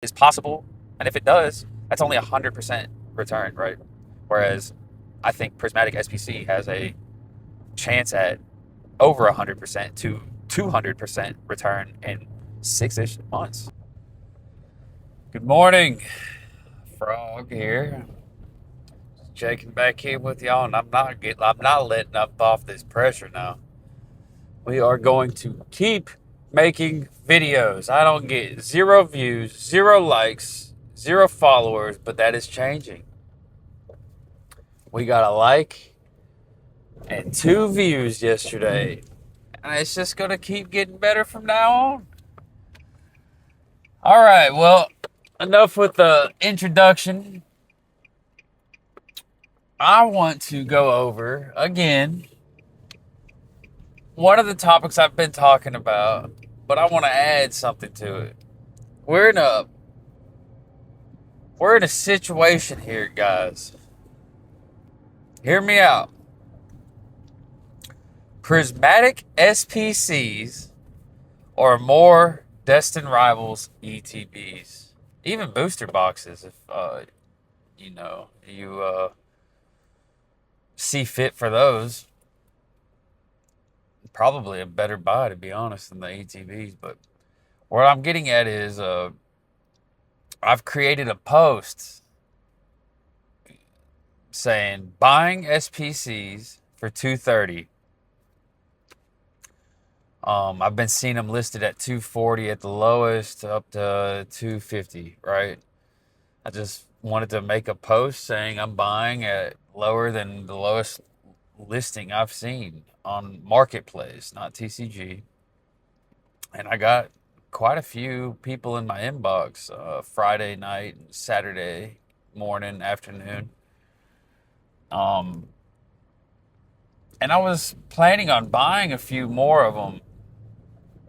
is possible. And if it does, that's only 100% return, right? Whereas I think Prismatic SPC has a chance at over 100% to 200% return in 6-ish months. Good morning, Frog here. Checking back in with y'all, and I'm not letting up off this pressure now. We are going to keep making videos. I don't get 0 views, 0 likes, 0 followers, but that is changing. We got a like and 2 views yesterday, and it's just gonna keep getting better from now on. All right, well, enough with the introduction. I want to go over again one of the topics I've been talking about, but I want to add something to it. We're in a we're in a situation here, guys. Hear me out. Prismatic SPCs or more Destined Rivals ETBs, even booster boxes, if you see fit for those. Probably a better buy, to be honest, than the ETBs. But what I'm getting at is, I've created a post saying buying SPCs for $230. I've been seeing them listed at $240 at the lowest, up to $250. Right. I just wanted to make a post saying I'm buying at lower than the lowest listing I've seen on Marketplace, not TCG. And I got quite a few people in my inbox Friday night, Saturday morning, afternoon. And I was planning on buying a few more of them,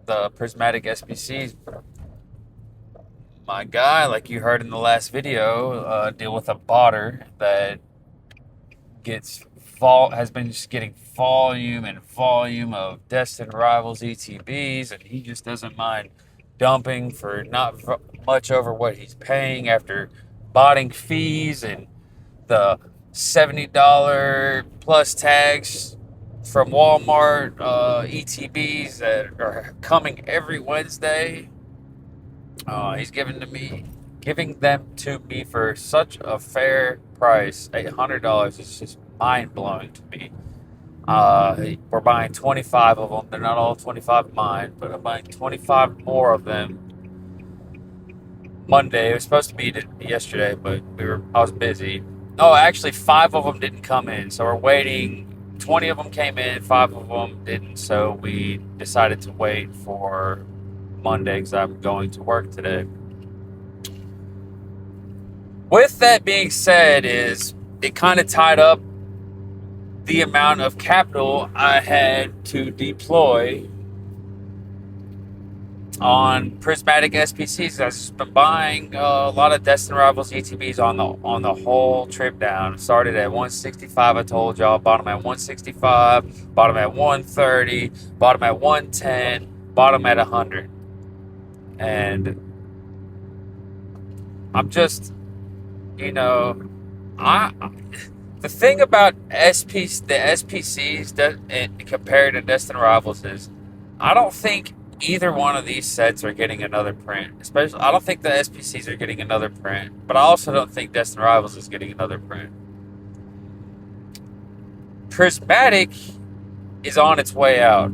the Prismatic SPCs. My guy, like you heard in the last video, deal with a botter that has been just getting volume and volume of Destined Rivals ETBs, and he just doesn't mind dumping for not much over what he's paying after botting fees and the $70 plus tags from Walmart ETBs that are coming every Wednesday. He's giving them to me for such a fair price. $800 is just mind blowing to me. We're buying 25 of them. They're not all 25 mine, but I'm buying 25 more of them. Monday. It was supposed to be yesterday, but I was busy. Oh, actually, 5 of them didn't come in, so we're waiting. 20 of them came in, 5 of them didn't, so we decided to wait for Monday because I'm going to work today. With that being said, it kind of tied up the amount of capital I had to deploy on Prismatic SPCs. I've just been buying a lot of Destined Rivals ETBs on the whole trip down. Started at 165, I told y'all. Bought them at 165, bought them at 130, bought them at 110, bought them at 100. And I'm just, I the thing about the SPCs compared to Destined Rivals is, I don't think either one of these sets are getting another print. Especially, I don't think the SPCs are getting another print, but I also don't think Destined Rivals is getting another print. Prismatic is on its way out.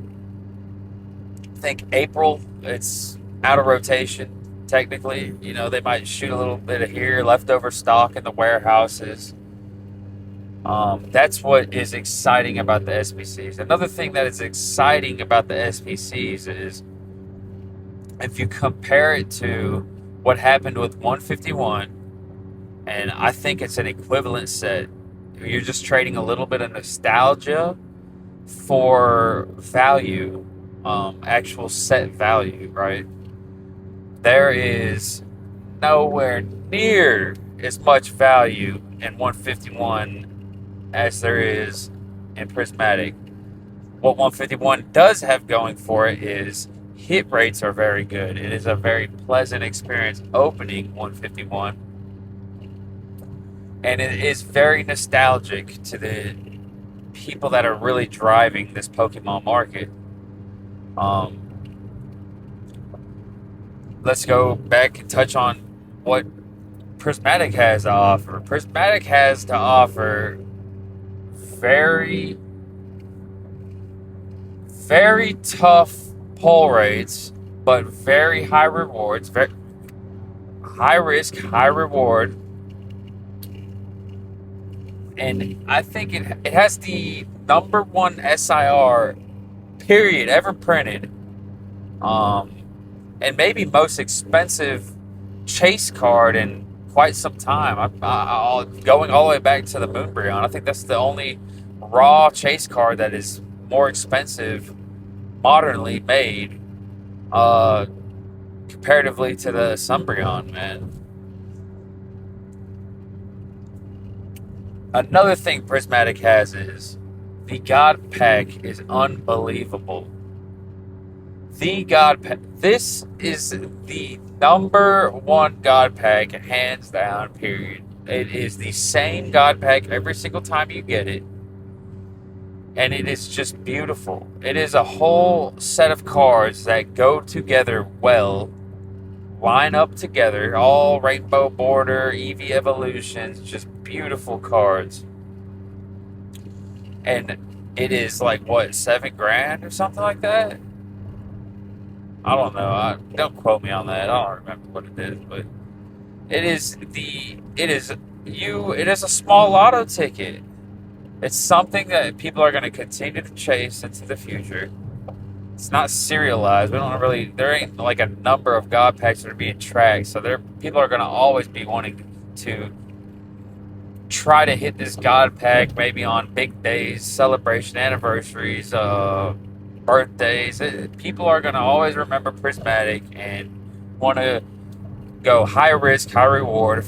I think April, it's out of rotation. Technically, they might shoot a little bit of here, leftover stock in the warehouses. That's what is exciting about the SPCs. Another thing that is exciting about the SPCs is, if you compare it to what happened with 151, and I think it's an equivalent set. You're just trading a little bit of nostalgia for value, actual set value, right? There is nowhere near as much value in 151 as there is in Prismatic. What 151 does have going for it is hit rates are very good. It is a very pleasant experience opening 151, and it is very nostalgic to the people that are really driving this Pokemon market. Um, let's go back and touch on what Prismatic has to offer. Prismatic has to offer very, very tough pull rates, but very high rewards. Very high risk, high reward. And I think it has the number one SIR period ever printed. Um, and maybe most expensive chase card in quite some time. Going all the way back to the Moonbryon. I think that's the only raw chase card that is more expensive, modernly made, uh, comparatively to the Sunbryon, man. Another thing Prismatic has is the God Pack is unbelievable. The God Pack. This is the number one God Pack, hands down, period. It is the same God Pack every single time you get it. And it is just beautiful. It is a whole set of cards that go together well, line up together, all rainbow border, EV evolutions, just beautiful cards. And it is like, what, $7,000 or something like that? I don't know. Don't quote me on that. I don't remember what it is, but it is a small lotto ticket. It's something that people are going to continue to chase into the future. It's not serialized. There ain't like a number of God packs that are being tracked, so people are going to always be wanting to try to hit this God pack maybe on big days, celebration anniversaries, birthdays. People are going to always remember Prismatic and want to go high risk, high reward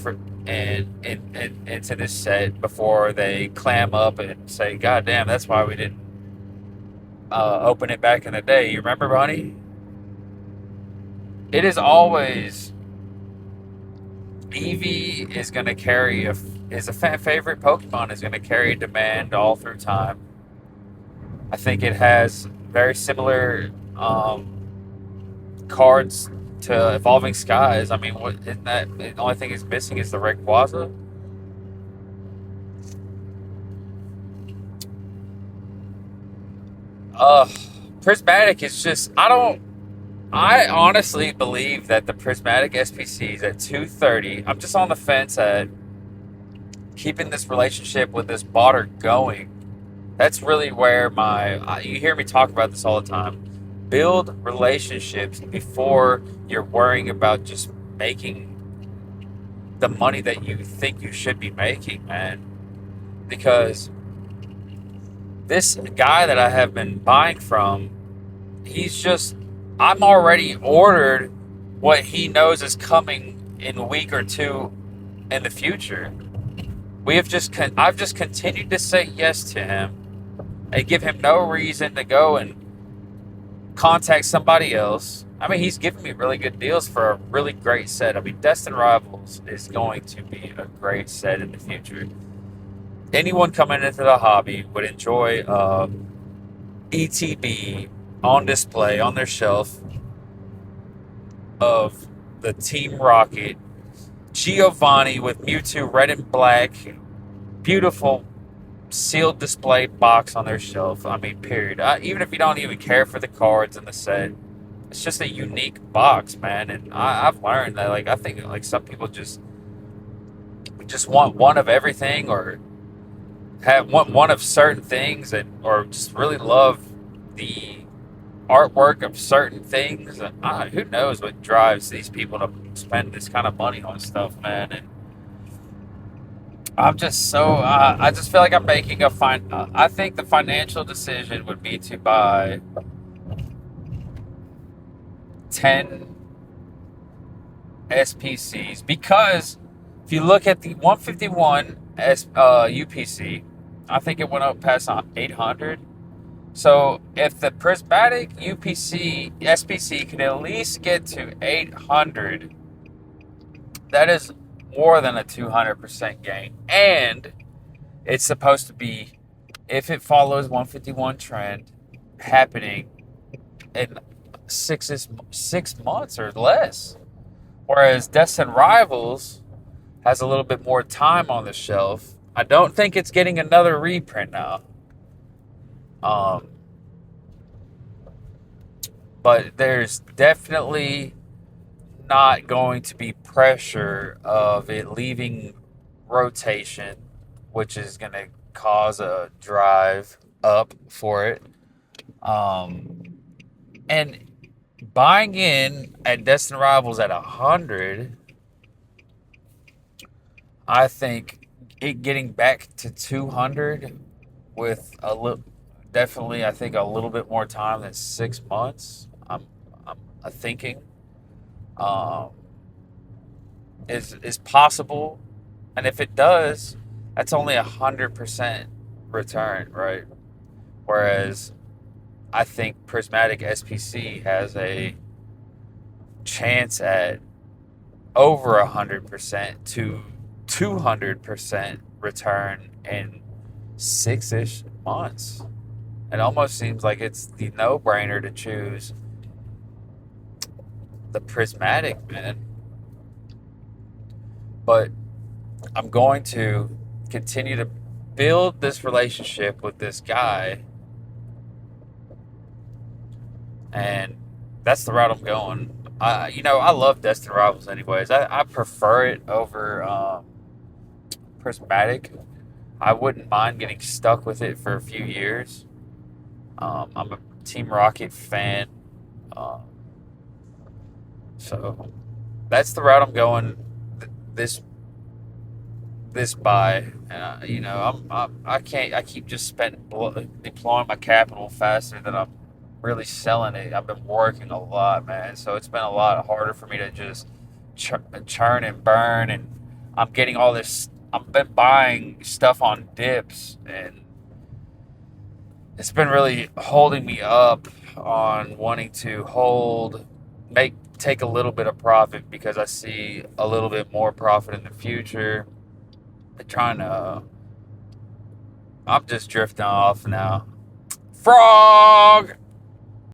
into this set before they clam up and say, "God damn, that's why we didn't open it back in the day." You remember, Bunny? It is always Eevee is going to carry is a fan favorite Pokemon is going to carry demand all through time. I think it has very similar cards to Evolving Skies. I mean, what isn't that the only thing it's missing is the Rayquaza? Uh, Prismatic is just I honestly believe that the Prismatic SPCs at 230. I'm just on the fence at keeping this relationship with this botter going. That's really where you hear me talk about this all the time. Build relationships before you're worrying about just making the money that you think you should be making, man. Because this guy that I have been buying from, I'm already ordered what he knows is coming in a week or two in the future. I've just continued to say yes to him and give him no reason to go and contact somebody else. I mean, he's giving me really good deals for a really great set. I mean, Destined Rivals is going to be a great set in the future. Anyone coming into the hobby would enjoy ETB on display on their shelf of the Team Rocket Giovanni with Mewtwo red and black, beautiful sealed display box on their shelf. I mean, period. Even if you don't even care for the cards in the set, it's just a unique box, man. And I've learned that, like, I think like some people just want one of everything, or want one of certain things, or just really love the artwork of certain things. And who knows what drives these people to spend this kind of money on stuff, man. And I'm just I just feel like I'm making I think the financial decision would be to buy 10 SPCs, because if you look at the 151 UPC, I think it went up past 800. So if the Prismatic UPC SPC can at least get to 800, that is more than a 200% gain. And it's supposed to be, if it follows 151 trend, happening in 6 months or less. Whereas Destin Rivals has a little bit more time on the shelf. I don't think it's getting another reprint now. Um, but there's definitely not going to be pressure of it leaving rotation, which is going to cause a drive up for it. Um, and buying in at Destin Rivals at 100, I think it getting back to 200 with a little, definitely, I think a little bit more time than 6 months. I'm thinking um, is possible, and if it does, that's only 100% return, right? Whereas I think Prismatic SPC has a chance at over 100% to 200% return in 6-ish months. It almost seems like it's the no-brainer to choose the Prismatic, man. But I'm going to continue to build this relationship with this guy, and that's the route I'm going. I love Destin Rivals anyways. I prefer it over Prismatic. I wouldn't mind getting stuck with it for a few years. I'm a Team Rocket fan, um, so that's the route I'm going. This buy, and I can't. I keep just deploying my capital faster than I'm really selling it. I've been working a lot, man, so it's been a lot harder for me to just churn and burn, and I'm getting all this. I've been buying stuff on dips, and it's been really holding me up on wanting to hold, take a little bit of profit because I see a little bit more profit in the future. Trying to, I'm just drifting off now. Frog!